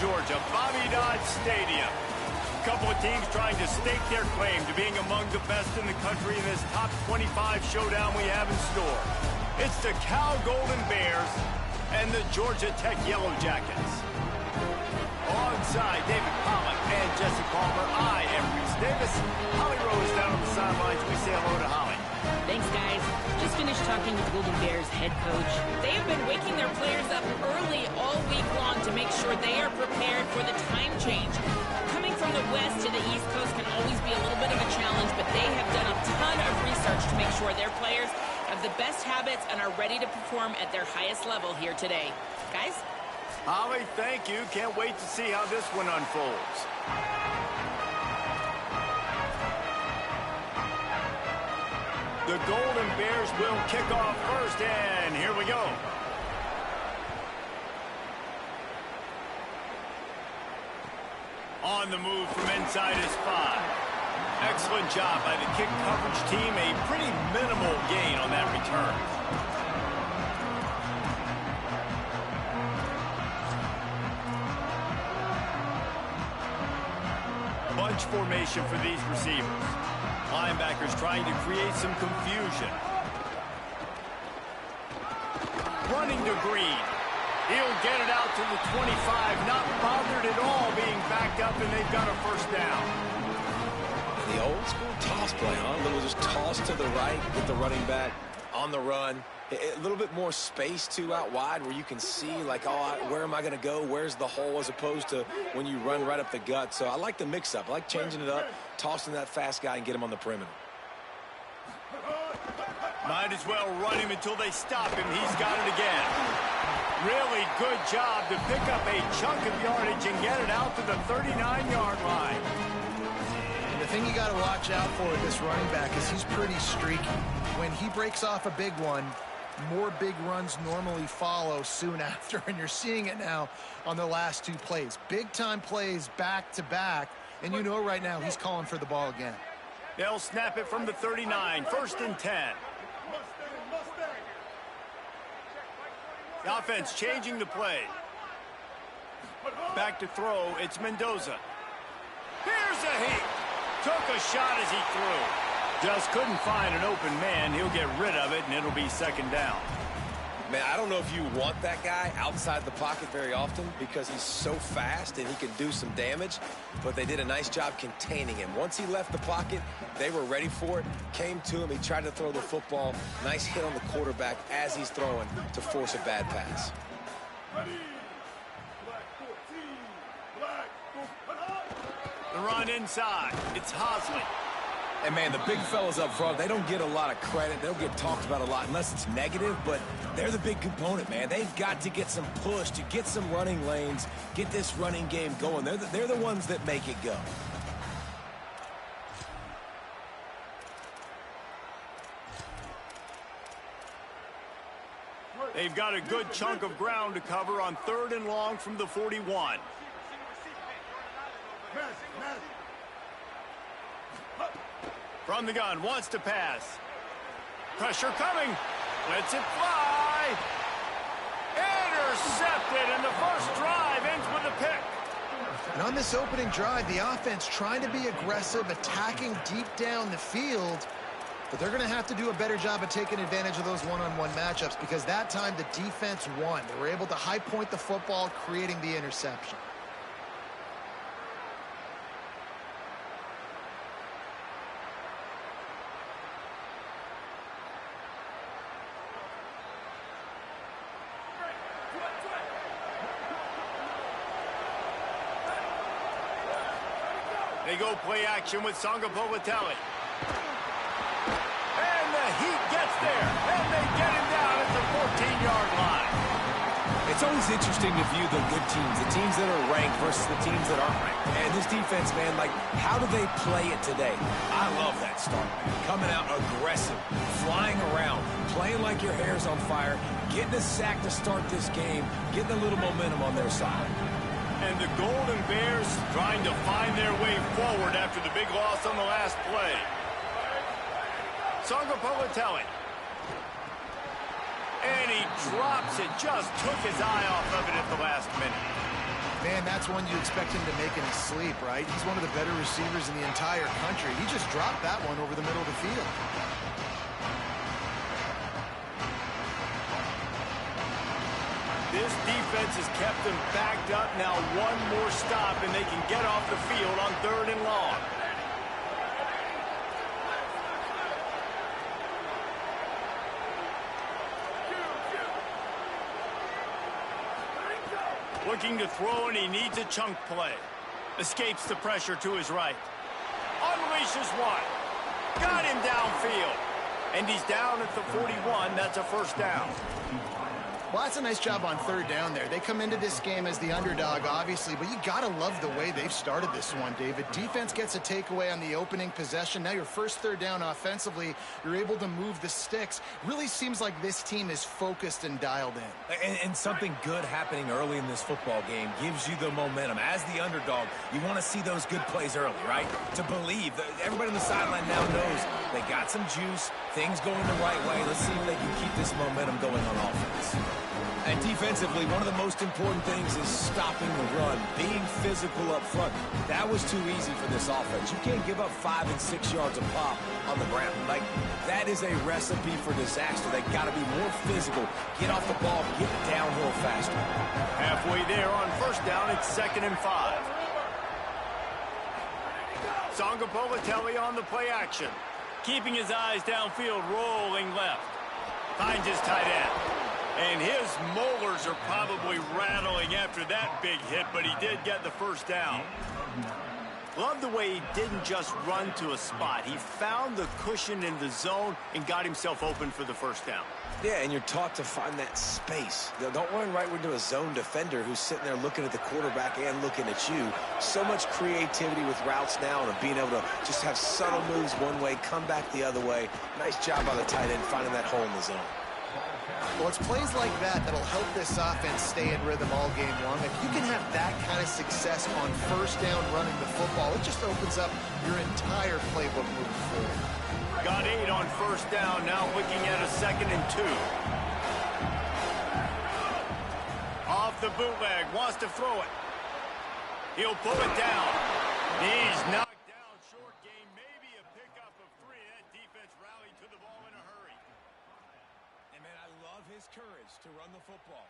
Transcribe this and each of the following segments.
Georgia, Bobby Dodd Stadium. A couple of teams trying to stake their claim to being among the best in the country in this top 25 showdown we have in store. It's the Cal Golden Bears and the Georgia Tech Yellow Jackets. Alongside David Pollock and Jesse Palmer, I am Reese Davis. Holly Rose down on the sidelines. We say hello to Holly. Thanks, guys. Just finished talking with Golden Bears head coach. They have been waking their players up early all week long to make sure they are prepared for the time change. Coming from the West to the East Coast can always be a little bit of a challenge, but they have done a ton of research to make sure their players have the best habits and are ready to perform at their highest level here today. Guys? Holly, thank you. Can't wait to see how this one unfolds. The Golden Bears will kick off first, and here we go. On the move from inside his 5. Excellent job by the kick coverage team. A pretty minimal gain on that return. Bunch formation for these receivers. Linebackers trying to create some confusion. Running to Green. He'll get it out to the 25. Not bothered at all being backed up, and they've got a first down. The old school toss play, huh? A little just toss to the right with the running back on the run. A little bit more space, too, out wide where you can see, like, oh, where am I going to go? Where's the hole, as opposed to when you run right up the gut. So I like the mix-up. I like changing it up, tossing that fast guy and get him on the perimeter. Might as well run him until they stop him. He's got it again. Really good job to pick up a chunk of yardage and get it out to the 39-yard line. And the thing you got to watch out for with this running back is he's pretty streaky. When he breaks off a big one, more big runs normally follow soon after, and you're seeing it now on the last 2 plays. Big-time plays back-to-back, and you know right now he's calling for the ball again. They'll snap it from the 39, 1st and 10. The offense changing the play. Back to throw, it's Mendoza. Here's a heat. Took a shot as he threw. Just couldn't find an open man. He'll get rid of it, and it'll be 2nd down. Man, I don't know if you want that guy outside the pocket very often because he's so fast and he can do some damage, but they did a nice job containing him. Once he left the pocket, they were ready for it, came to him, he tried to throw the football. Nice hit on the quarterback as he's throwing to force a bad pass. The run inside. It's Hosley. And, man, the big fellas up front, they don't get a lot of credit. They don't get talked about a lot unless it's negative, but they're the big component, man. They've got to get some push, to get some running lanes, get this running game going. They're the ones that make it go. They've got a good chunk of ground to cover on 3rd and long from the 41. From the gun, wants to pass. Pressure coming. Lets it fly. Intercepted, and the first drive ends with a pick. And on this opening drive, the offense trying to be aggressive, attacking deep down the field, but they're going to have to do a better job of taking advantage of those one-on-one matchups because that time the defense won. They were able to high point the football, creating the interception. They go play action with Sangapolitelli. And the Heat gets there. And they get him down at the 14-yard line. It's always interesting to view the good teams, the teams that are ranked versus the teams that aren't ranked. And this defense, man, like, how do they play it today? I love that start, man. Coming out aggressive, flying around, playing like your hair's on fire, getting a sack to start this game, getting a little momentum on their side. And the Golden Bears trying to find their way forward after the big loss on the last play. Sangapolitelli. And he drops it. Just took his eye off of it at the last minute. Man, that's one you expect him to make in his sleep, right? He's one of the better receivers in the entire country. He just dropped that one over the middle of the field. This defense has kept them backed up. Now one more stop, and they can get off the field on 3rd and long. Looking to throw, and he needs a chunk play. Escapes the pressure to his right. Unleashes one. Got him downfield. And he's down at the 41. That's a first down. Well, that's a nice job on 3rd down there. They come into this game as the underdog, obviously, but you got to love the way they've started this one, David. Defense gets a takeaway on the opening possession. Now your first 3rd down offensively, you're able to move the sticks. Really seems like this team is focused and dialed in. And something good happening early in this football game gives you the momentum. As the underdog, you want to see those good plays early, right? To believe. Everybody on the sideline now knows they got some juice, things going the right way. Let's see if they can keep this momentum going on offense. And defensively, one of the most important things is stopping the run, being physical up front. That was too easy for this offense. You can't give up 5 and 6 yards a pop on the ground. Like, that is a recipe for disaster. They got to be more physical, get off the ball, get downhill faster. Halfway there on 1st down, it's 2nd and 5. Sangapolatelli on the play action. Keeping his eyes downfield, rolling left. Finds his tight end. And his molars are probably rattling after that big hit, but he did get the first down. Love the way he didn't just run to a spot. He found the cushion in the zone and got himself open for the first down. Yeah, and you're taught to find that space. Don't run right into a zone defender who's sitting there looking at the quarterback and looking at you. So much creativity with routes now and being able to just have subtle moves one way, come back the other way. Nice job by the tight end finding that hole in the zone. Well, it's plays like that that'll help this offense stay in rhythm all game long. If you can have that kind of success on 1st down running the football, it just opens up your entire playbook moving forward. Got 8 on 1st down, now looking at a 2nd and 2. Off the bootleg, wants to throw it. He'll pull it down. He's knocked down short game, maybe a pickup of 3. That defense rallied to the ball in a hurry. And, man, I love his courage to run the football.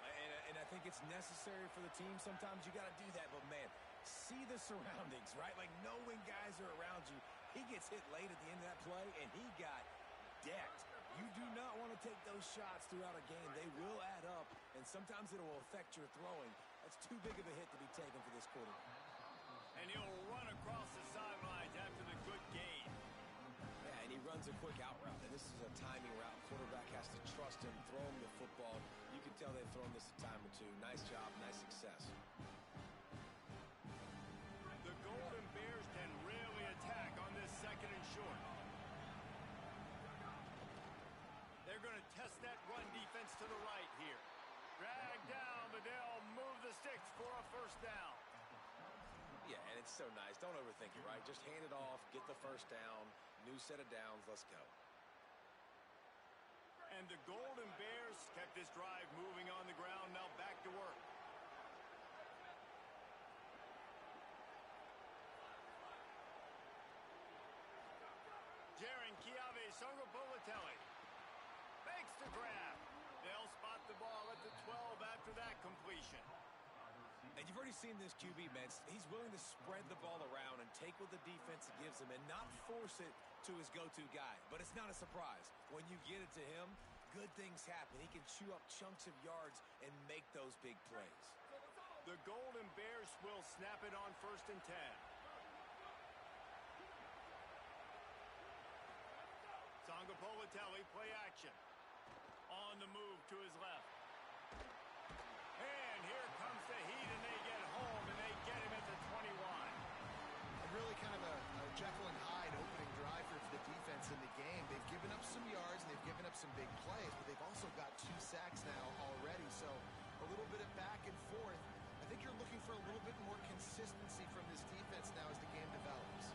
And I think it's necessary for the team. Sometimes you got to do that. But, man, see the surroundings, right? Like, know when guys are around you. He gets hit late at the end of that play, and he got decked. You do not want to take those shots throughout a game. They will add up, and sometimes it will affect your throwing. That's too big of a hit to be taken for this quarterback. And he'll run across the sidelines after the good gain. Yeah, and he runs a quick out route, and this is a timing route. Quarterback has to trust him, throw him the football. You can tell they've thrown this a time or two. Nice job, nice success. The Golden Bears can really attack on this 2nd and short. They're going to test that run defense to the right here. Drag down, but they'll move the sticks for a 1st down. Yeah, and it's so nice. Don't overthink it, right? Just hand it off, get the 1st down, new set of downs, let's go. And the Golden Bears kept this drive moving on the ground, now back to work. Jaron Kiave Sangapolatelli makes the grab. They'll spot the ball at the 12 after that completion. And you've already seen this QB, man. He's willing to spread the ball around and take what the defense gives him and not force it to his go-to guy. But it's not a surprise. When you get it to him, good things happen. He can chew up chunks of yards and make those big plays. The Golden Bears will snap it on 1st and 10. Sangapolatelli play action. On the move to his left. And here comes the heat, and they get home, and they get him at the 21. Really kind of a Jekyll and Hyde opening drive for the defense in the game. They've given up some yards, and they've given up some big plays, but they've also got 2 sacks now already, so a little bit of back and forth. I think you're looking for a little bit more consistency from this defense now as the game develops.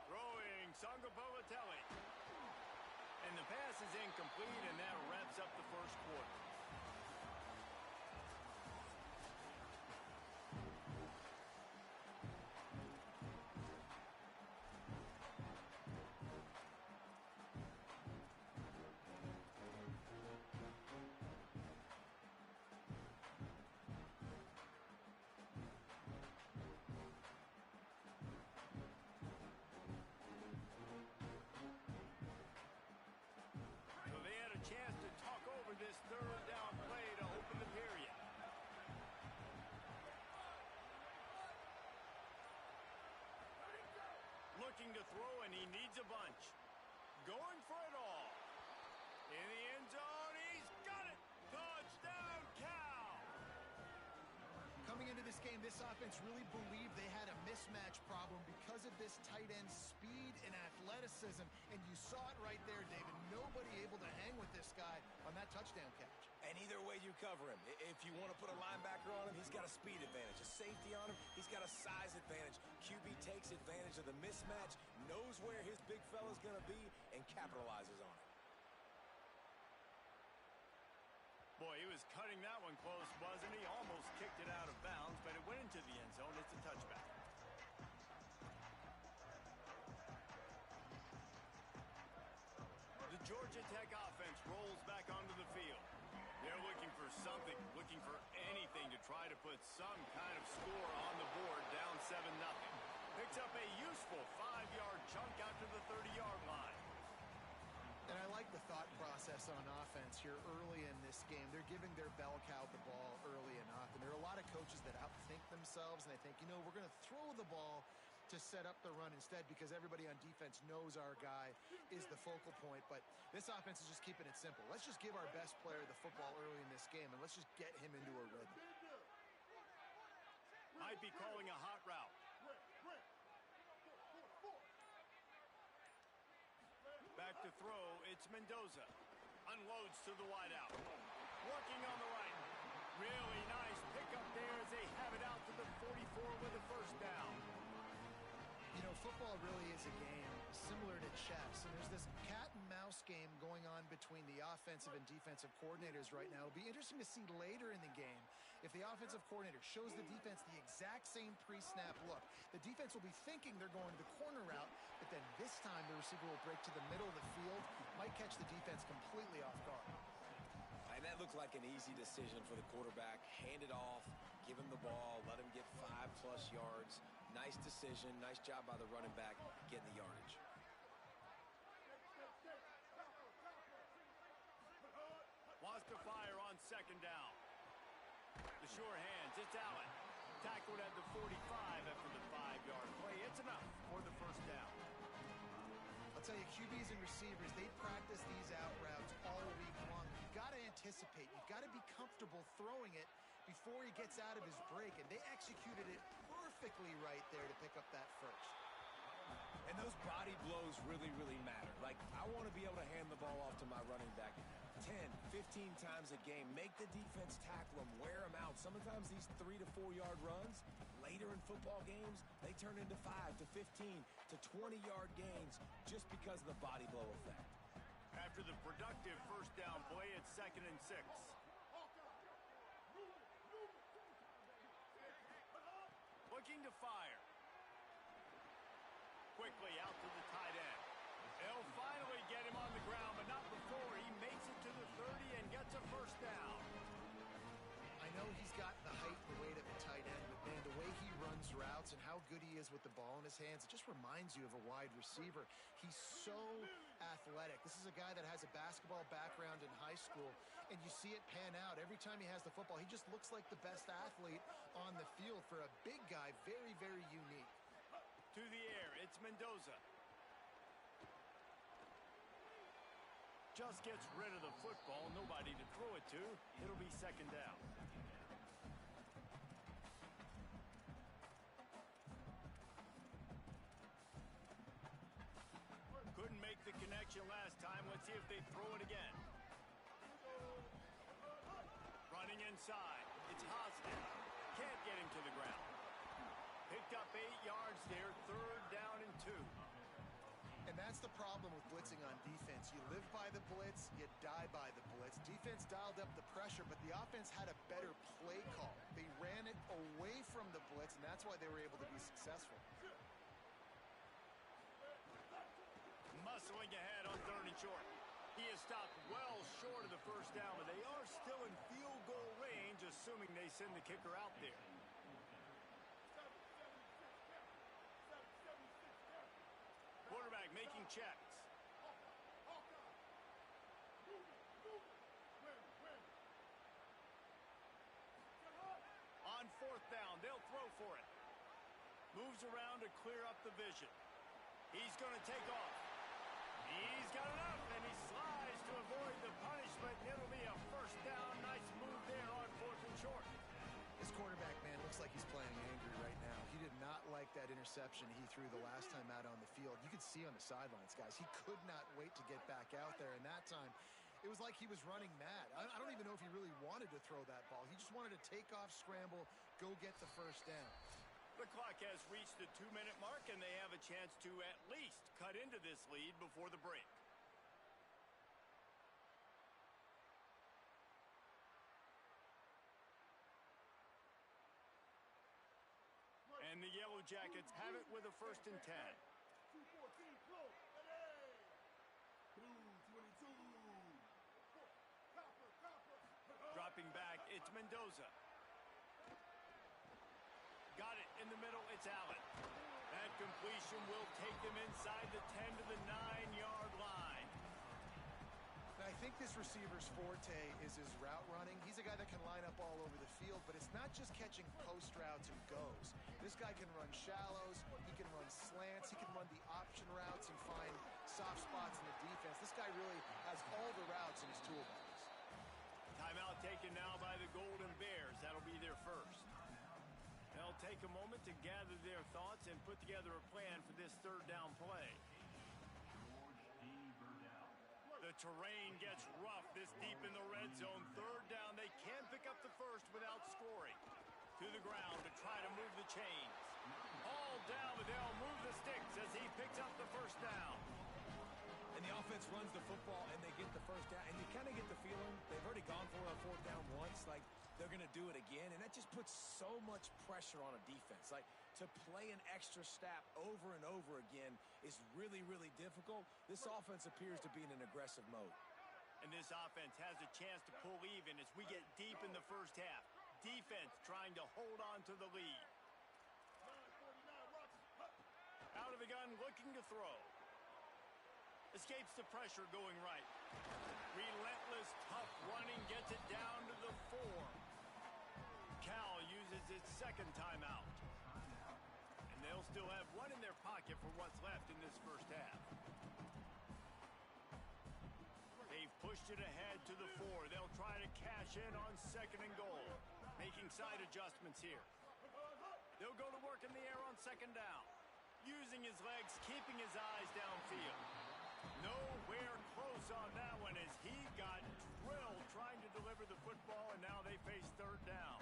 Throwing Sangapolatelli. And the pass is incomplete, and that wraps up the 1st quarter. looking to throw, and he needs a bunch. Going for it all. In the end zone, he's got it! Touchdown, Cal! Coming into this game, this offense really believed they had a mismatch problem because of this tight end speed and athleticism, and you saw it right there, David. Nobody able to hang with this guy on that touchdown catch. And either way you cover him, if you want to put a linebacker on him, he's got a speed advantage. A safety on him, he's got a size advantage. QB takes advantage of the mismatch, knows where his big fella's going to be, and capitalizes on it. Boy, he was cutting that one close, wasn't he? Almost kicked it out of bounds, but it went into the end zone. It's a touchback. The Georgia Tech offense rolls back onto the field. They're looking for something, looking for anything to try to put some kind of score on the board, down 7-0. Picks up a useful 5-yard chunk out to the 30-yard line. And I like the thought process on offense here early in this game. They're giving their bell cow the ball early enough. And there are a lot of coaches that outthink themselves, and they think, you know, we're going to throw the ball to set up the run instead because everybody on defense knows our guy is the focal point. But this offense is just keeping it simple. Let's just give our best player the football early in this game, and let's just get him into a rhythm. Might be calling a hot route. Back to throw, it's Mendoza. Unloads to the wideout. Working on the right. Really nice pickup there as they have it out to the 44 with a first down. You know, football really is a game similar to chess, and there's this cat and mouse game going on between the offensive and defensive coordinators right now. It'll be interesting to see later in the game if the offensive coordinator shows the defense the exact same pre-snap look. The defense will be thinking they're going to the corner route, but then this time the receiver will break to the middle of the field, might catch the defense completely off guard. And that looked like an easy decision for the quarterback. Hand it off, give him the ball, let him get 5+ yards. Nice decision. Nice job by the running back getting the yardage. Wants to fire on second down. The sure hands, it's Allen. Tackled at the 45 after the 5-yard play. It's enough for the first down. I'll tell you, QBs and receivers, they practice these out routes all week long. You've got to anticipate. You've got to be comfortable throwing it before he gets out of his break, and they executed it perfectly right there to pick up that first. And those body blows really, really matter. Like, I want to be able to hand the ball off to my running back 10, 15 times a game. Make the defense tackle them, wear them out. Sometimes these 3- to 4-yard runs, later in football games, they turn into 5 to 15 to 20-yard gains just because of the body blow effect. After the productive first down play, it's 2nd and 6. Looking to fire. Quickly out to the tight end. They'll finally get him on the ground, but not before he makes it to the 30 and gets a first down. I know he's got the height and weight of a tight end, but man, the way he runs routes and how good he is with the ball in his hands, it just reminds you of a wide receiver. He's so athletic. This is a guy that has a basketball background in high school, and you see it pan out. Every time he has the football, he just looks like the best athlete on the field. For a big guy, very, very unique. To the air, it's Mendoza. Just gets rid of the football, nobody to throw it to. It'll be 2nd down. Couldn't make the connection last time. Let's see if they throw it again. Running inside. It's Hostin. Can't get him to the ground. Picked up 8 yards there, 3rd down and 2. And that's the problem with blitzing on defense. You live by the blitz, you die by the blitz. Defense dialed up the pressure, but the offense had a better play call. They ran it away from the blitz, and that's why they were able to be successful. Muscling ahead on 3rd and short. He is stopped well short of the first down, but they are still in field goal range, assuming they send the kicker out there. Quarterback making checks. On 4th down, they'll throw for it. Moves around to clear up the vision. He's going to take off. He's got enough, and he slides to avoid the punishment. It'll be a first down. Nice move there on 4th and short. This quarterback, man, looks like he's playing angry right now. He did not like that interception he threw the last time out on the field. You could see on the sidelines, guys, he could not wait to get back out there. And that time, it was like he was running mad. I don't even know if he really wanted to throw that ball. He just wanted to take off, scramble, go get the first down. The clock has reached the 2-minute mark, and they have a chance to at least cut into this lead before the break. And the Yellow Jackets have it with a 1st and 10. Dropping back, it's Mendoza. Got it in the middle, it's Allen. That completion will take them inside the 10 to the 9-yard line. Now, I think this receiver's forte is his route running. He's a guy that can line up all over the field, but it's not just catching post routes and goes. This guy can run shallows, he can run slants, he can run the option routes and find soft spots in the defense. This guy really has all the routes in his toolbox. Timeout taken now by the Golden Bears. That'll be their first. They'll take a moment to gather their thoughts and put together a plan for this 3rd down play. The terrain gets rough this deep in the red zone. 3rd down, they can pick up the first without scoring. To the ground to try to move the chains. All down, but they'll move the sticks as he picks up the first down. And the offense runs the football, and they get the first down. And you kind of get the feeling they've already gone for a 4th down once. Like, they're going to do it again. And that just puts so much pressure on a defense. Like, to play an extra snap over and over again is really, really difficult. This offense appears to be in an aggressive mode. And this offense has a chance to pull even as we get deep in the first half. Defense trying to hold on to the lead. Out of the gun, looking to throw. Escapes the pressure going right. Relentless, tough running, gets it down to the 4. Cal uses its 2nd timeout. And they'll still have one in their pocket for what's left in this first half. They've pushed it ahead to the 4. They'll try to cash in on 2nd and goal. Making side adjustments here. They'll go to work in the air on 2nd down. Using his legs, keeping his eyes downfield. Nowhere close on that one as he got drilled trying to deliver the football, and now they face 3rd down.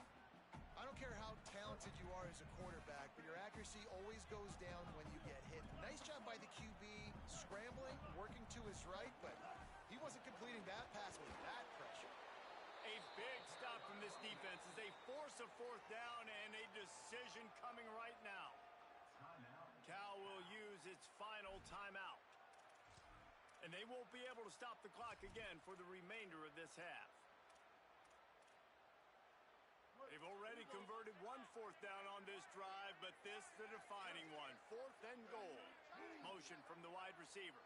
I don't care how talented you are as a quarterback, but your accuracy always goes down when you get hit. Nice job by the QB scrambling, working to his right, but he wasn't completing that pass with that pressure. A big stop from this defense as they force a 4th down and a decision coming right now. Cal will use its final timeout. And they won't be able to stop the clock again for the remainder of this half. They've already converted one 4th down on this drive, but this the defining one. 4th and goal. Motion from the wide receiver.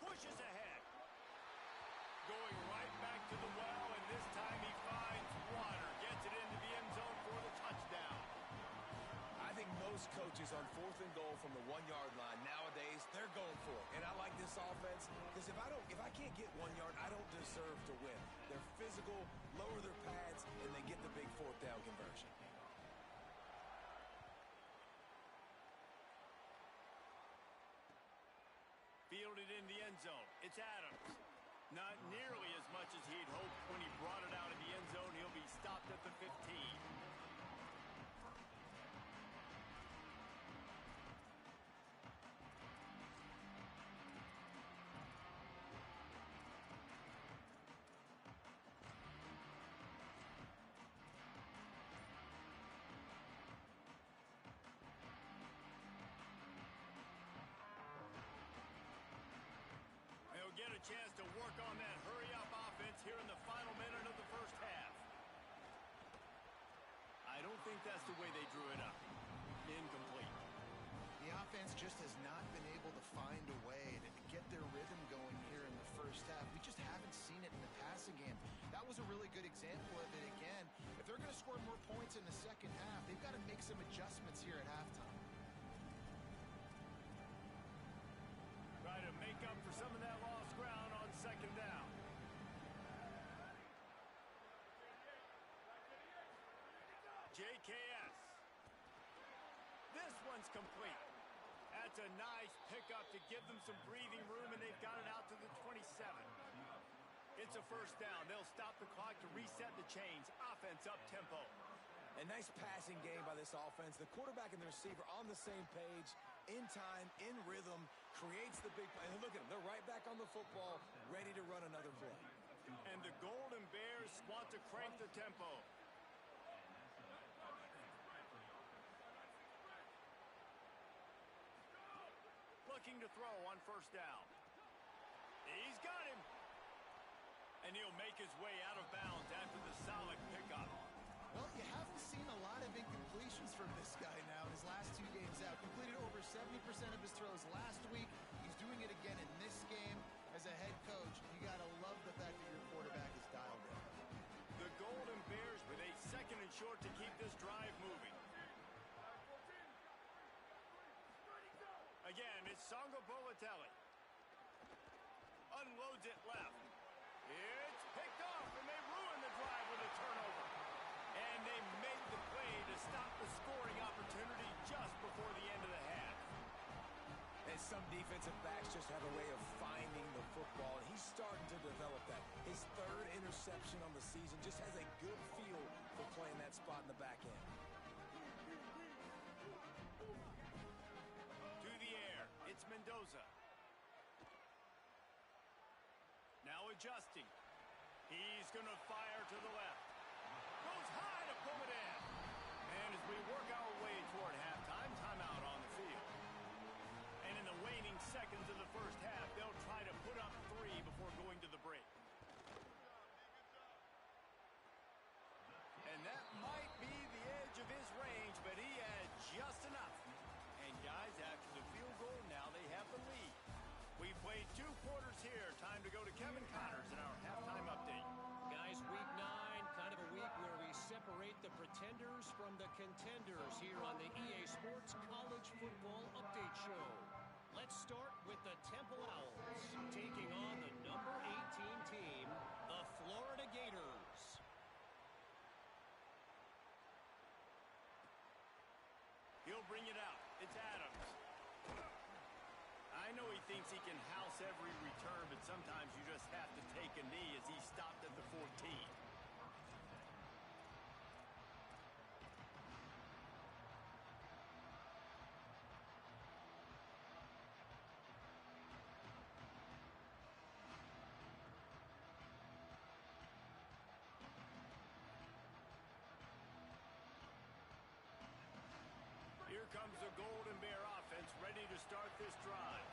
Pushes ahead. Going right back to the well, and this time he finds water. Gets it into the end zone for the touchdown. I think most coaches on 4th and goal from the 1-yard line nowadays, they're going for it. And I like this offense because if I can't get 1 yard, I don't deserve to win. They're physical, lower their pads, and they get the big 4th down conversion. Fielded in the end zone. It's Adams. Not nearly as much as he'd hoped when he brought it out of the end zone. He'll be stopped at the 15. They'll get a chance to work on that hurry-up offense here in the final minute of the first half. I don't think that's the way they drew it up. Incomplete. The offense just has not been able to find a way to get their rhythm going here in the first half. We just haven't seen it in the passing game. That was a really good example of it again. If they're going to score more points in the second half. They've got to make some adjustments here at halftime. Try to make up for some of that lost ground on second down. JKS. This one's complete. That's a nice pickup to give them some breathing room, and they've got it out to the 27. It's a first down. They'll stop the clock to reset the chains. Offense up tempo. A nice passing game by this offense. The quarterback and the receiver on the same page, in time, in rhythm, creates the big play. And look at them. They're right back on the football, ready to run another play. And the Golden Bears want to crank the tempo. Looking to throw on first down. He's got him. And he'll make his way out of bounds after the solid pickup. Well, you haven't seen a lot of incompletions from this guy now in his last 2 games out. Completed over 70% of his throws last week. He's doing it again in this game. As a head coach, you got to love the fact that your quarterback is dialed in. The Golden Bears with a second and short to keep this drive moving. Again, it's Songo Bolatelli. Unloads it left. It's picked off, and they ruin the drive with a turnover. And they make the play to stop the scoring opportunity just before the end of the half. And some defensive backs just have a way of finding the football, and he's starting to develop that. His 3rd interception on the season just has a good feel for playing that spot in the back end. To the air, it's Mendoza. Now adjusting. He's going to fire to the left. Goes high to pull it in. And as we work our way toward halftime, timeout on the field. And in the waning seconds of the first half, they'll try to put up 3 before going to the break. And that might be the edge of his range, but he had just enough. And guys, after the field goal, now they have the lead. We've played 2 quarters here. Time to go to Kevin Connors in our halftime update. Guys, week 9, kind of a week where we separate the pretenders from the contenders here on the EA Sports College Football Update Show. Let's start with the Temple Owls, taking on the number 18 team, the Florida Gators. He'll bring it out. It's Adams. I know he thinks he can house every return, but sometimes you just have to take a knee as he stopped at the 14. Here comes the Golden Bear offense ready to start this drive.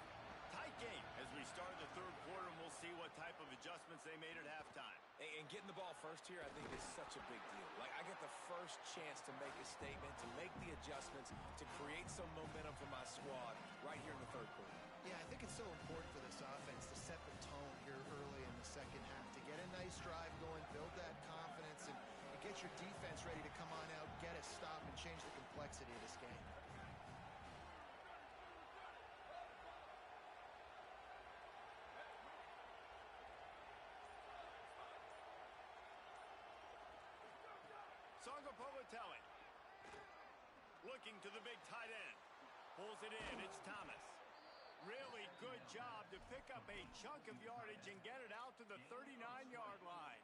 Tight game as we start the 3rd quarter, and we'll see what type of adjustments they made at halftime. And getting the ball first here, I think, is such a big deal. Like, I get the first chance to make a statement, to make the adjustments, to create some momentum for my squad right here in the 3rd quarter. Yeah, I think it's so important for this offense to set the tone here early in the second half, to get a nice drive going, build that confidence, and get your defense ready to come on out, get a stop, and change the complexity of this game. Songo Bolatelli. Looking to the big tight end. Pulls it in. It's Thomas. Really good job to pick up a chunk of yardage and get it out to the 39-yard line.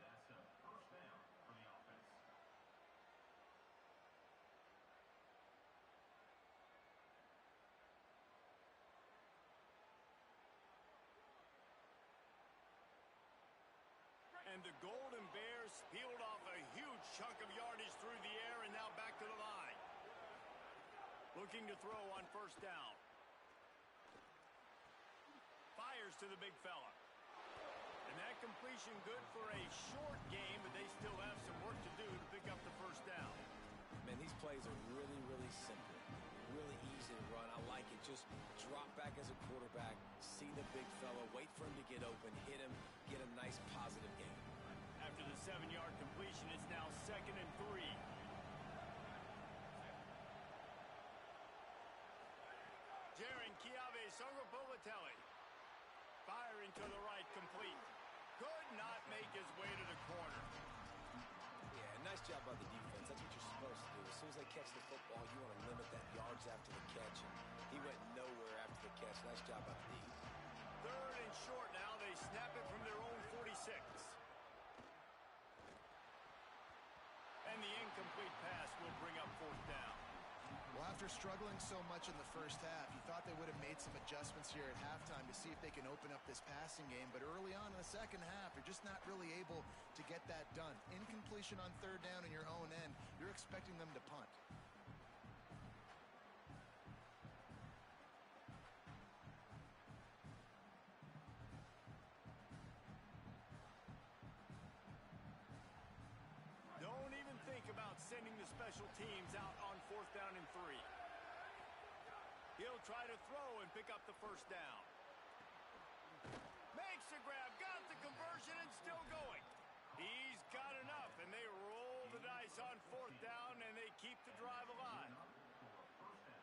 That's a first down for the offense. And the Golden Bears peeled off a huge chunk of yardage through the air and now back to the line. Looking to throw on first down. Fires to the big fella. And that completion good for a short game, but they still have some work to do to pick up the first down. Man, these plays are really, really simple. Really easy to run. I like it. Just drop back as a quarterback, see the big fella, wait for him to get open, hit him, get a nice positive game. After the 7-yard completion. It's now 2nd and 3. Jaron Chiave Songopovatelli. Firing to the right, complete. Could not make his way to the corner. Yeah, nice job by the defense. That's what you're supposed to do. As soon as they catch the football, you want to limit that yards after the catch. And he went nowhere after the catch. Nice job by the D. 3rd and short now. They snap it from their own 46. And the incomplete pass will bring up 4th down. Well, after struggling so much in the first half, you thought they would have made some adjustments here at halftime to see if they can open up this passing game. But early on in the second half, you're just not really able to get that done. Incompletion on 3rd down in your own end, you're expecting them to punt. Don't even think about sending the special teams out on 4th down and 3. He'll try to throw and pick up the 1st down. Makes the grab, got the conversion, and still going. He's got enough, and they roll the dice on 4th down, and they keep the drive alive.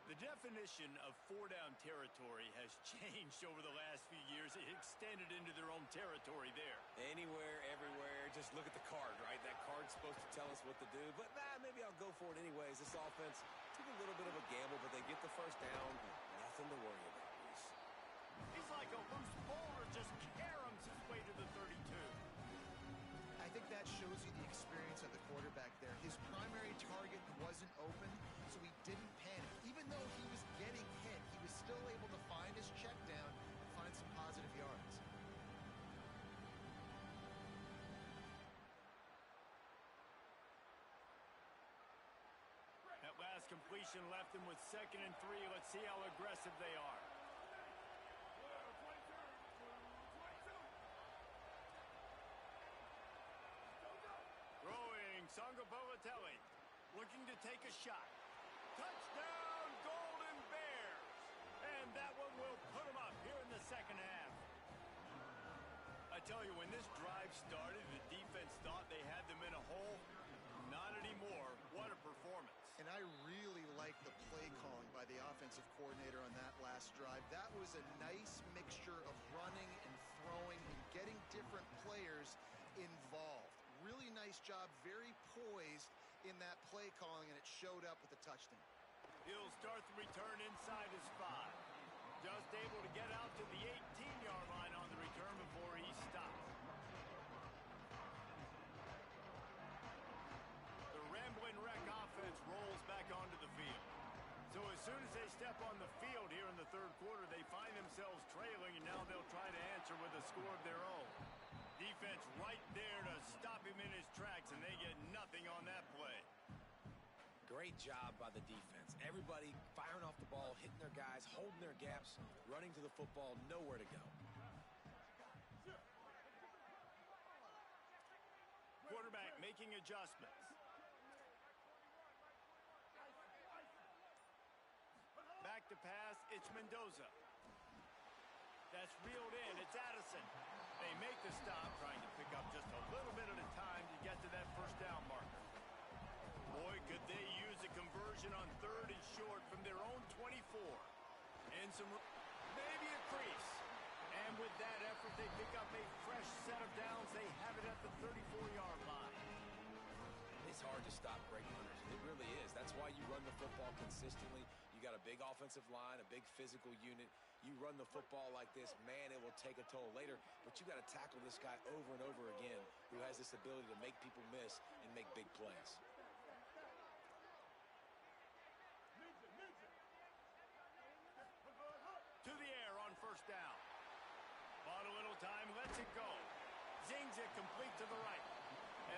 The definition of 4-down territory has changed over the last few years. It extended into their own territory there. Anywhere, everywhere. Just look at the card, right? That card's supposed to tell us what to do. But, maybe I'll go for it anyways. This offense took a little bit of a gamble, but they get the 1st down. Nothing to worry about, Reese. He's like a loose bowler, just caroms his way to the 32. I think that shows you the experience of the quarterback there. His primary target wasn't open, so he didn't panic. Even though he was getting hit, he was still able to find his check down and find some positive yards. That last completion left him with 2nd and 3. Let's see how aggressive they are. Throwing, Songopovatelli looking to take a shot. Touchdown, Golden Bears! And that one will put them up here in the 2nd half. I tell you, when this drive started, the defense thought they had them in a hole. Not anymore. What a performance. And I really like the play calling by the offensive coordinator on that last drive. That was a nice mixture of running and throwing and getting different players involved. Really nice job, very poised in that play calling, and it showed up with a touchdown. He'll start the return inside his 5. Just able to get out to the 18-yard line on the return before he stopped. The Ramblin' Wreck offense rolls back onto the field. So as soon as they step on the field here in the 3rd quarter, they find themselves trailing, and now they'll try to answer with a score of their own. Defense right there to stop him in his tracks, and they get nothing on that play. Great job by the defense. Everybody firing off the ball, hitting their guys, holding their gaps, running to the football, nowhere to go. Quarterback making adjustments. Back to pass, it's Mendoza. That's reeled in, it's Addison. They make the stop, trying to pick up just a little bit at a time to get to that 1st down marker. Boy, could they use a conversion on 3rd and short from their own 24. And maybe a crease. And with that effort, they pick up a fresh set of downs. They have it at the 34-yard line. It's hard to stop great runners. It really is. That's why you run the football consistently. You got a big offensive line, a big physical unit. You run the football like this, man, it will take a toll later. But you got to tackle this guy over and over again who has this ability to make people miss and make big plays. To the air on 1st down. Bought a little time, lets it go. Zings it complete to the right.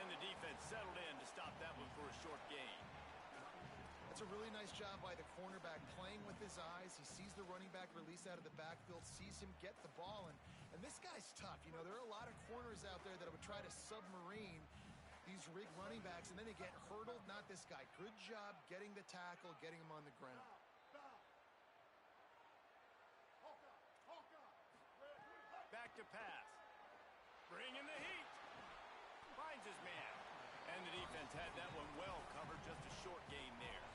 And the defense settled in to stop that one for a short gain. That's a really nice job by the cornerback, playing with his eyes. He sees the running back release out of the backfield, sees him get the ball, and this guy's tough. You know, there are a lot of corners out there that would try to submarine these rig running backs, and then they get hurdled. Not this guy. Good job getting the tackle, getting him on the ground. Back to pass. Bringing the heat. Finds finds his man. And the defense had that one well covered, just a short gain there.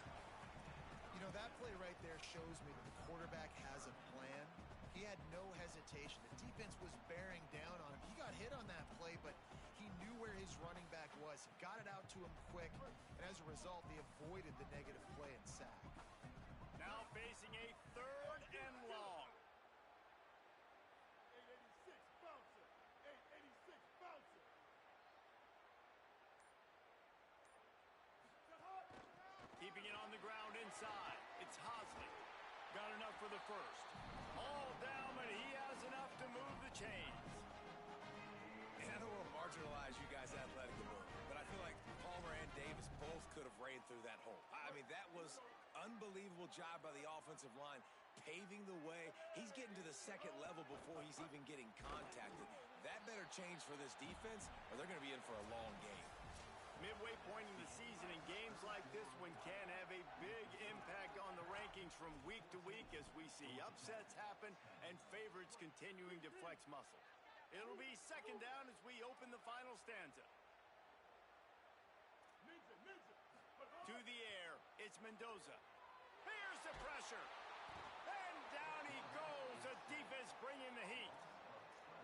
You know, that play right there shows me that the quarterback has a plan. He had no hesitation. The defense was bearing down on him. He got hit on that play, but he knew where his running back was. He got it out to him quick, and as a result, they avoided the negative play and sack. Now facing a 3rd and long. 886 bouncer. 886 bouncer. Keeping it on the ground inside. It's Hosley. Got enough for the first. All down, but he has enough to move the chains. And I don't want to marginalize you guys' athletic ability, but I feel like Palmer and Davis both could have ran through that hole. I mean, that was unbelievable job by the offensive line, paving the way. He's getting to the 2nd level before he's even getting contacted. That better change for this defense, or they're going to be in for a long game. Midway point in the season, and games like this one can have a big impact on the rankings from week to week as we see upsets happen and favorites continuing to flex muscle. It'll be 2nd down as we open the final stanza. To the air, it's Mendoza. Here's the pressure. And down he goes. The defense bringing the heat.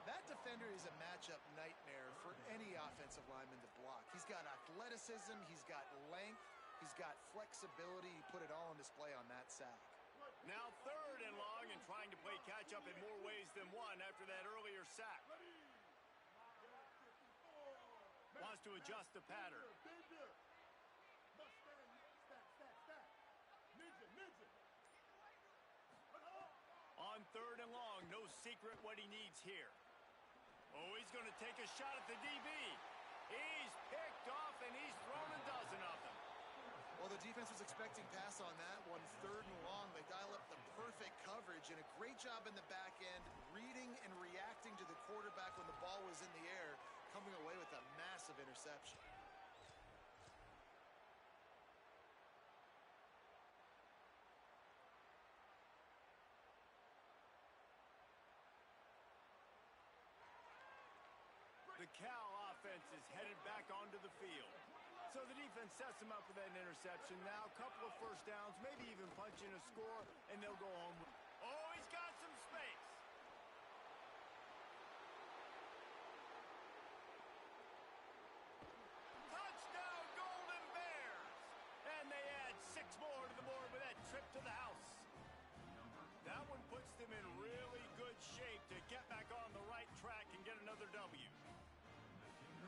That defender is a matchup nightmare for any offensive lineman to block. He's got athleticism, he's got length, he's got flexibility. He put it all on display on that sack. Now 3rd and long, and trying to play catch-up in more ways than one after that earlier sack. Wants to adjust the pattern. On 3rd and long, no secret what he needs here. Oh, he's going to take a shot at the DB. He's picked off, and he's thrown a dozen of them. Well, the defense was expecting pass on that one. 3rd and long, they dial up the perfect coverage, and a great job in the back end, reading and reacting to the quarterback when the ball was in the air, coming away with a massive interception. The Cal offense is headed back onto the field. So the defense sets them up with that interception. Now a couple of 1st downs, maybe even punch in a score, and they'll go home. Oh, he's got some space. Touchdown, Golden Bears! And they add 6 more to the board with that trip to the house. That one puts them in really good shape to get back on the right track and get another W.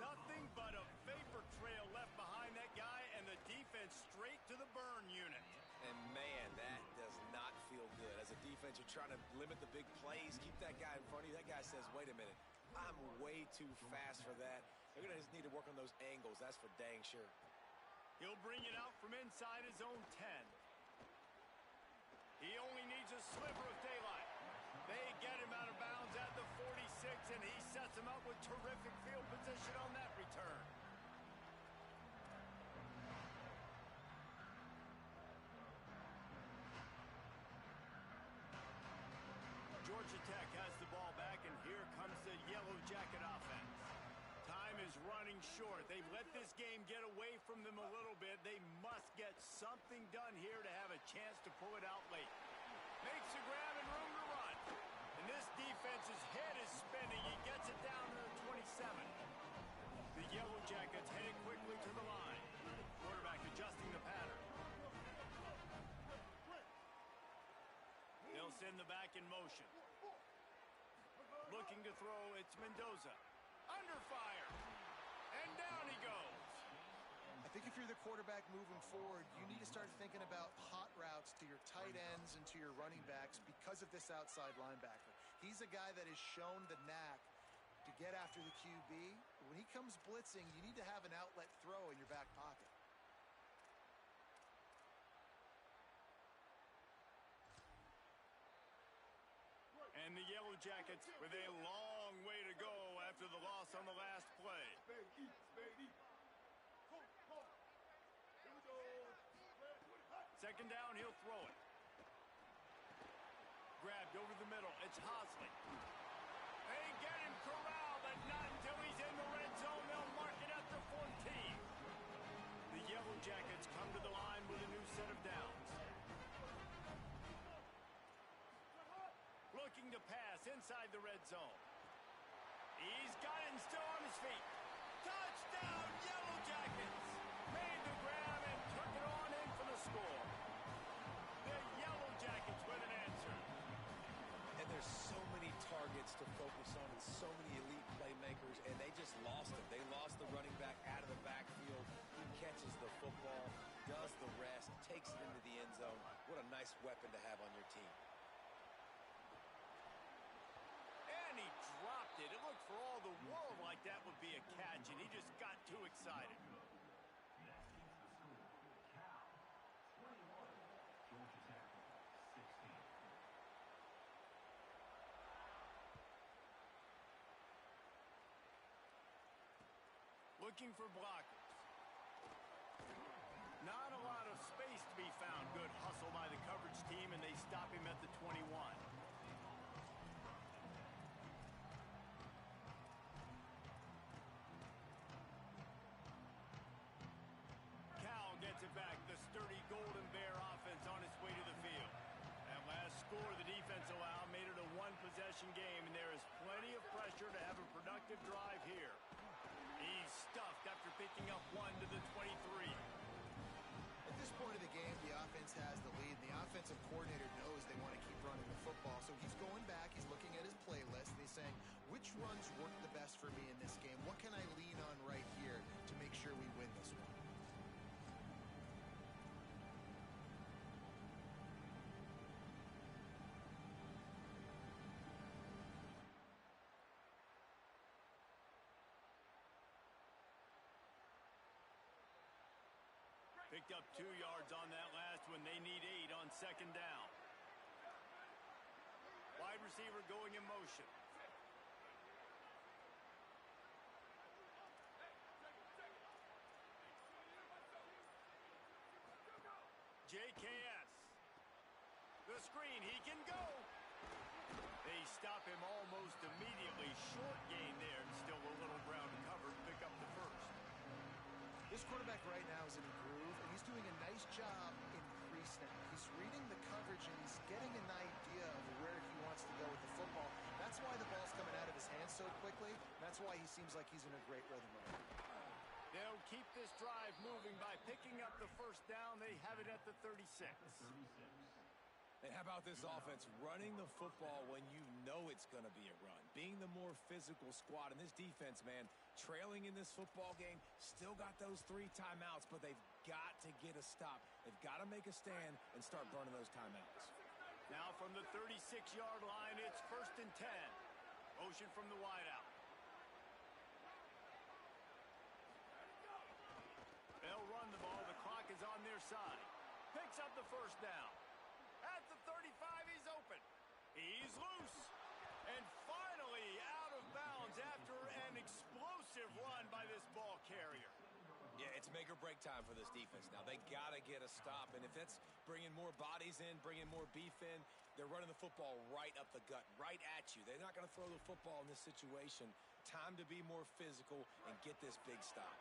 Nothing but a vapor trail left behind that guy, and the defense straight to the burn unit. And, man, that does not feel good. As a defense, you're trying to limit the big plays, keep that guy in front of you. That guy says, wait a minute, I'm way too fast for that. They're going to just need to work on those angles. That's for dang sure. He'll bring it out from inside his own 10. He only needs a sliver of daylight. They get him out of bounds at the 46, and he sets him up with terrific field position on that return. Georgia Tech has the ball back, and here comes the Yellow Jacket offense. Time is running short. They've let this game get away from them a little bit. They must get something done here to have a chance to pull it out late. Makes a grab and room to run. And this defense's head is spinning. He gets it down to the 27. The Yellow Jackets heading quickly to the line. Quarterback adjusting the pattern. They'll send the back in motion. Looking to throw, it's Mendoza. Under fire. And down he goes. I think if you're the quarterback moving forward, you need to start thinking about hot routes to your tight ends and to your running backs because of this outside linebacker. He's a guy that has shown the knack to get after the QB. When he comes blitzing, you need to have an outlet throw in your back pocket. And the Yellow Jackets with a long way to go after the loss on the last play. Second down, he'll throw it. Grabbed over the middle. It's Hosley. They get him corralled, but not until he's in the red zone. They'll mark it at the Yellow Jackets come to the line with a new set of downs. Looking to pass inside the red zone. He's got it and still on his feet. Touchdown, Yellow Jackets! Made the grab and took it on in for the score. The Yellow Jackets with an answer. And there's so many targets to focus on and so many elite playmakers, and they just lost it. They lost the running back out of the backfield. He catches the football, does the rest, takes it into the end zone. What a nice weapon to have on your team. And he dropped it. It looked for all the world like that would be a catch, and he just got too excited. Looking for blockers. Not a lot of space to be found. Good hustle by the coverage team, and they stop him at the 21. Cal gets it back. The sturdy Golden Bear offense on its way to the field. That last score the defense allowed made it a one-possession game, and there is plenty of pressure to have a productive drive here. He's stuffed after picking up one to the 23. At this point of the game, the offense has the lead, and the offensive coordinator knows they want to keep running the football. So he's going back, he's looking at his playlist, and he's saying, which runs work the best for me in this game? What can I lean on right here to make sure we win this one? Picked up 2 yards on that last one. They need 8 on second down. Wide receiver going in motion. JKS. The screen, he can go. They stop him almost immediately. Short gain there, and still a little ground covered. Pick up the first. This quarterback right now is in a groove, and he's doing a nice job in pre-snap. He's reading the coverage, and he's getting an idea of where he wants to go with the football. That's why the ball's coming out of his hands so quickly. That's why he seems like he's in a great rhythm right now. They'll keep this drive moving by picking up the first down. They have it at the 36. And how about this offense running the football when you know it's going to be a run? Being the more physical squad. And this defense, man, trailing in this football game, still got those 3 timeouts, but they've got to get a stop. They've got to make a stand and start burning those timeouts. Now from the 36-yard line, it's 1st and 10. Motion from the wideout. They'll run the ball. The clock is on their side. Picks up the first down. At the 35, he's open. He's loose. And finally out of bounds after an explosive run by this ball carrier. Yeah, it's make or break time for this defense. Now, they got to get a stop. And if that's bringing more bodies in, bringing more beef in, they're running the football right up the gut, right at you. They're not going to throw the football in this situation. Time to be more physical and get this big stop.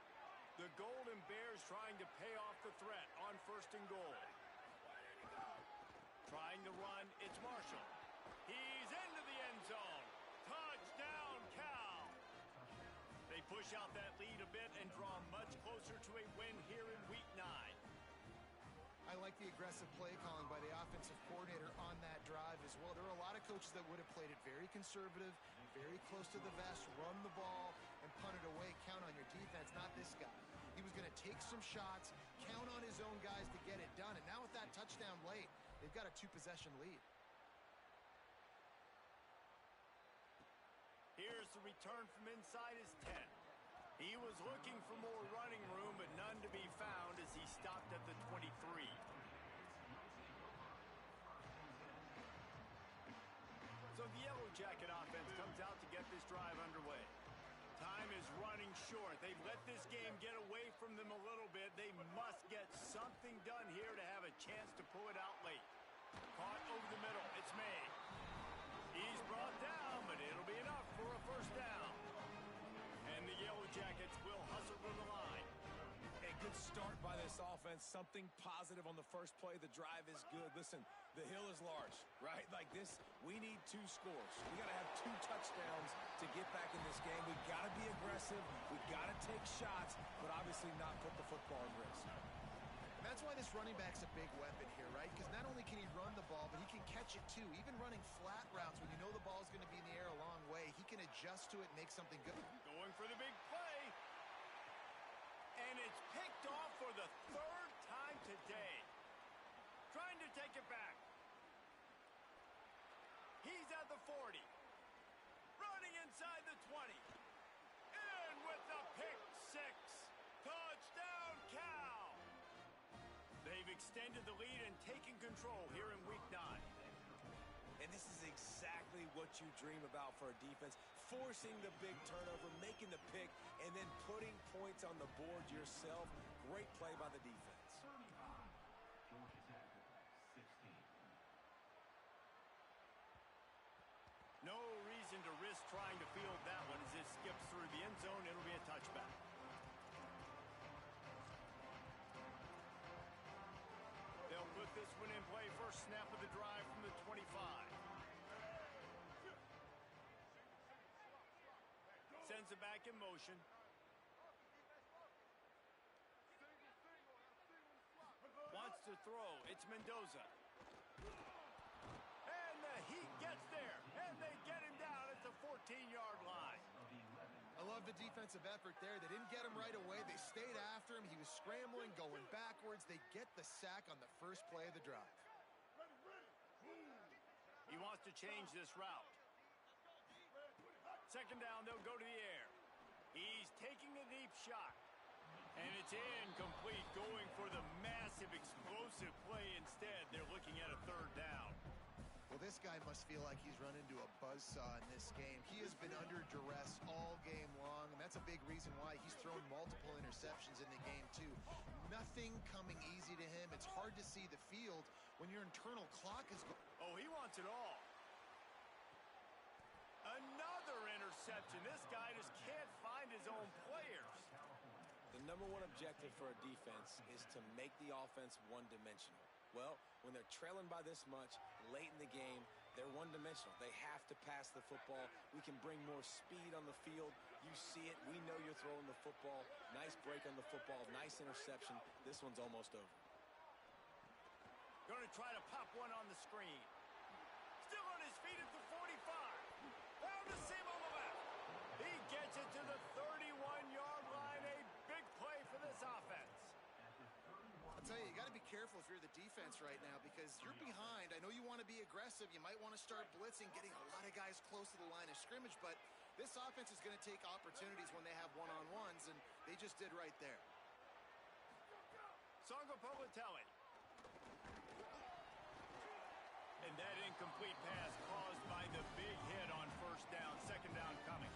The Golden Bears trying to pay off the threat on 1st and goal. Trying to run, it's Marshall. He's into the end zone. Touchdown, Cal. They push out that lead a bit and draw much closer to a win here in Week 9. I like the aggressive play calling by the offensive coordinator on that drive as well. There are a lot of coaches that would have played it very conservative, very close to the vest, run the ball, and punt it away. Count on your defense, not this guy. He was going to take some shots, count on his own guys to get it done. And now with that touchdown late, they've got a 2-possession lead. Here's the return from inside his 10. He was looking for more running room, but none to be found as he stopped at the 23. So the Yellow Jacket offense comes out to get this drive underway. Time is running short. They've let this game get away from them a little bit. They must get something done here to have a chance to pull it out late. Caught over the middle. It's May. He's brought down, but it'll be enough for a first down. And the Yellow Jackets will hustle to the line. A good Good start by this offense. Something positive on the first play. The drive is good. Listen, the hill is large, right? Like this, we need 2 scores. We got to have 2 touchdowns to get back in this game. We got to be aggressive. We got to take shots, but obviously not put the football in risk. And that's why this running back's a big weapon here, right? Because not only can he run the ball, but he can catch it too. Even running flat routes when you know the ball's going to be in the air a long way, he can adjust to it and make something good. Going for the big play. And it's picked off for the 3rd time today. Trying to take it back. He's at the 40. Running inside the 20. In with the pick 6. Touchdown, Cal! They've extended the lead and taken control here in Week 9. And this is exactly what you dream about for a defense. Forcing the big turnover, making the pick, and then putting points on the board yourself. Great play by the defense. No reason to risk trying to field that one as it skips through the end zone. It'll be a touchback. They'll put this one in play. First snap of the drive from the 25. Sends it back in motion. Wants to throw. It's Mendoza. And the Heat gets there. And they get him down at the 14-yard line. I love the defensive effort there. They didn't get him right away. They stayed after him. He was scrambling, going backwards. They get the sack on the first play of the drive. He wants to change this route. Second down, they'll go to the air. He's taking a deep shot. And it's incomplete, going for the massive explosive play instead. They're looking at a 3rd down. Well, this guy must feel like he's run into a buzzsaw in this game. He has been under duress all game long, and that's a big reason why he's thrown multiple interceptions in the game, too. Nothing coming easy to him. It's hard to see the field when your internal clock is going. Oh, he wants it all. Another interception. This guy just can't find his own players. The #1 objective for a defense is to make the offense one-dimensional. Well, when they're trailing by this much late in the game, they're one-dimensional. They have to pass the football. We can bring more speed on the field. You see it. We know you're throwing the football. Nice break on the football. Nice interception. This one's almost over. Going to try to pop one on the screen. Still on his feet at the 45. Found the seam on the left. He gets it to the 31-yard line. A big play for this offense. I'll tell you got to be careful if you're the defense right now because you're behind. I know you want to be aggressive. You might want to start blitzing, getting a lot of guys close to the line of scrimmage, but this offense is going to take opportunities when they have one-on-ones, and they just did right there. Songo Povatelli. And that incomplete pass caused by the big hit on first down. Second down coming.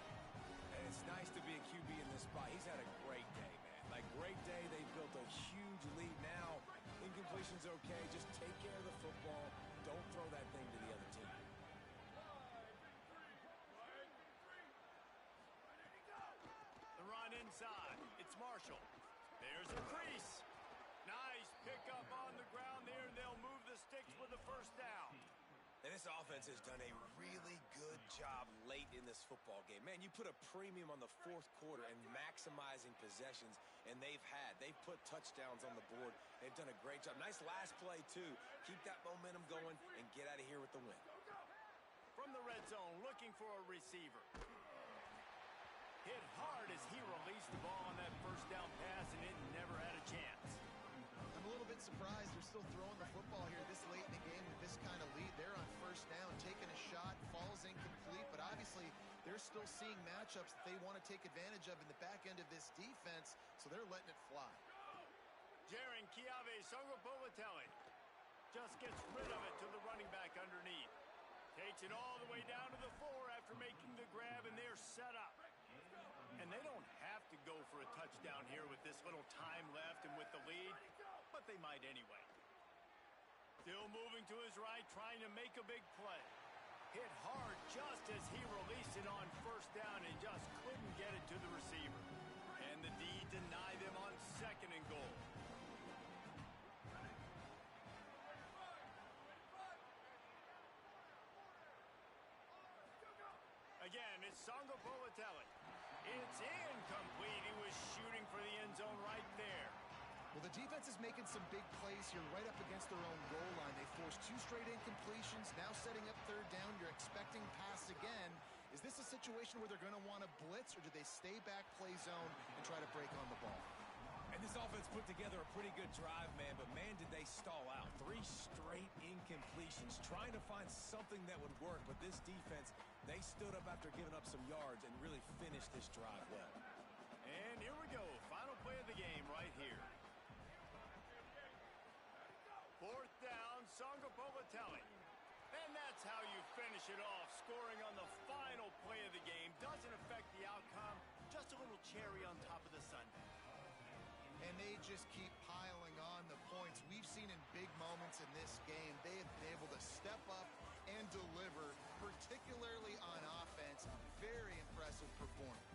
And it's nice to be a QB in this spot. He's had a great day, man. Like, great day. They built a huge lead. Now, incompletion's okay. Just take care of the football. Don't throw that thing to the other team. The run inside. It's Marshall. There's a crease. Nice pickup on the ground there, and they'll move the sticks with the first down. And this offense has done a really good job late in this football game. Man, you put a premium on the 4th quarter and maximizing possessions, and they've put touchdowns on the board. They've done a great job. Nice last play, too. Keep that momentum going and get out of here with the win. From the red zone, looking for a receiver. Hit hard as he released the ball on that first down pass, and it never had a chance. I'm a little bit surprised they're still throwing the football here this late in the game with this kind of lead. They're on first down, taking a shot, falls incomplete, but obviously they're still seeing matchups that they want to take advantage of in the back end of this defense, so they're letting it fly. Jaron Kiave Songo Povatelli just gets rid of it to the running back underneath. Takes it all the way down to the 4 after making the grab, and they're set up. And they don't have to go for a touchdown here with this little time left and with the lead, but they might anyway. Still moving to his right, trying to make a big play. Hit hard just as he released it on first down and just couldn't get it to the receiver. And the D deny them on 2nd and goal. Again, it's Songo Politelli. It's incomplete. He was shooting for the end zone right there. Well, the defense is making some big plays here right up against their own goal line. They forced 2 straight incompletions, now setting up 3rd down. You're expecting pass again. Is this a situation where they're going to want to blitz, or do they stay back, play zone, and try to break on the ball? And this offense put together a pretty good drive, man, but man, did they stall out. 3 straight incompletions, trying to find something that would work, but this defense, they stood up after giving up some yards and really finished this drive well. And here we go, final play of the game right here. 4th down, Songo Politelli. And that's how you finish it off, scoring on the final play of the game. Doesn't affect the outcome, just a little cherry on top of the sundae. And they just keep piling on the points. We've seen in big moments in this game, they have been able to step up and deliver, particularly on offense. Very impressive performance.